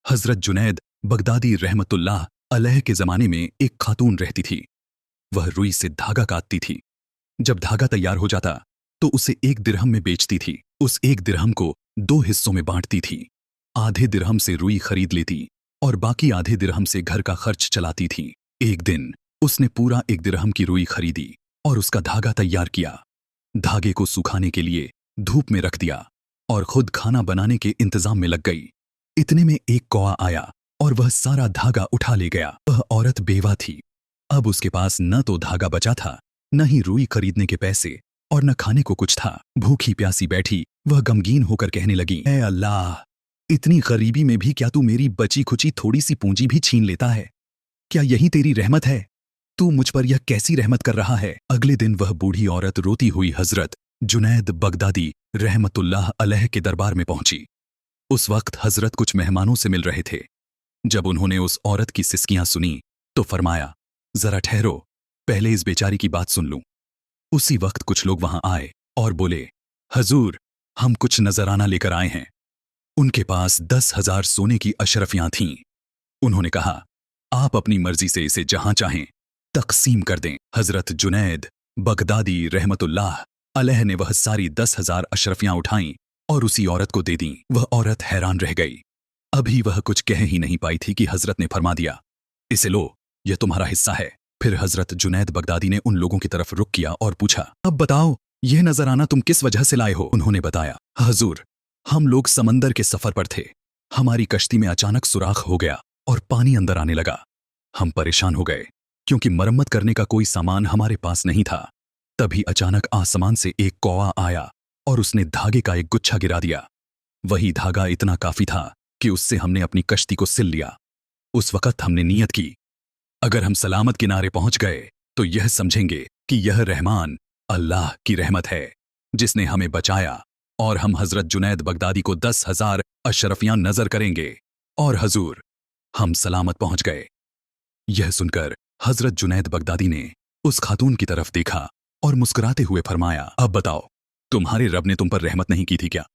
हजरत Junaid Baghdadi रहमतुल्लाह अलैह के जमाने में एक खातून रहती थी। वह रुई से धागा काटती थी। जब धागा तैयार हो जाता तो उसे 1 दिरहम में बेचती थी। उस 1 दिरहम को 2 हिस्सों में बांटती थी। आधे दिरहम से रुई खरीद लेती और बाकी आधे दिरहम से घर का खर्च चलाती थी। एक दिन उसने पूरा 1 दिरहम की रुई खरीदी और उसका धागा तैयार किया। धागे को सुखाने के लिए धूप में रख दिया और खुद खाना बनाने के इंतजाम में लग गई। इतने में एक कौआ आया और वह सारा धागा उठा ले गया। वह औरत बेवा थी। अब उसके पास न तो धागा बचा था, न ही रुई खरीदने के पैसे और न खाने को कुछ था। भूखी प्यासी बैठी वह गमगीन होकर कहने लगी, ऐ अल्लाह, इतनी गरीबी में भी क्या तू मेरी बची खुची थोड़ी सी पूंजी भी छीन लेता है? क्या यही तेरी रहमत है? तू मुझ पर यह कैसी रहमत कर रहा है? अगले दिन वह बूढ़ी औरत रोती हुई हजरत जुनैद बगदादी रहमतुल्लाह अलैह के दरबार में पहुंची। उस वक्त हजरत कुछ मेहमानों से मिल रहे थे। जब उन्होंने उस औरत की सिसकियां सुनी तो फरमाया, जरा ठहरो, पहले इस बेचारी की बात सुन लूं। उसी वक्त कुछ लोग वहां आए और बोले, हजूर, हम कुछ नजराना लेकर आए हैं। उनके पास 10,000 सोने की अशरफियां थीं। उन्होंने कहा, आप अपनी मर्जी से इसे जहां चाहें तकसीम कर दें। हजरत जुनैद बगदादी रहमतुल्लाह अलैह ने वह सारी 10,000 अशरफियां उठाईं और उसी औरत को दे दीं। वह औरत हैरान रह गई। अभी वह कुछ कह ही नहीं पाई थी कि हजरत ने फरमा दिया, इसे लो, यह तुम्हारा हिस्सा है। फिर हजरत जुनैद बगदादी ने उन लोगों की तरफ रुख किया और पूछा, अब बताओ, यह नजराना तुम किस वजह से लाए हो? उन्होंने बताया, हजूर, हम लोग समंदर के सफर पर थे। हमारी कश्ती में अचानक सुराख हो गया और पानी अंदर आने लगा। हम परेशान हो गए क्योंकि मरम्मत करने का कोई सामान हमारे पास नहीं था। तभी अचानक आसमान से एक कौआ आया और उसने धागे का एक गुच्छा गिरा दिया। वही धागा इतना काफी था कि उससे हमने अपनी कश्ती को सिल लिया। उस वक्त हमने नीयत की, अगर हम सलामत किनारे पहुंच गए तो यह समझेंगे कि यह रहमान अल्लाह की रहमत है जिसने हमें बचाया, और हम हजरत जुनैद बगदादी को 10,000 अशरफियां नजर करेंगे। और हजूर, हम सलामत पहुंच गए। यह सुनकर हजरत जुनैद बगदादी ने उस खातून की तरफ देखा और मुस्कुराते हुए फरमाया, अब बताओ, तुम्हारे रब ने तुम पर रहमत नहीं की थी क्या?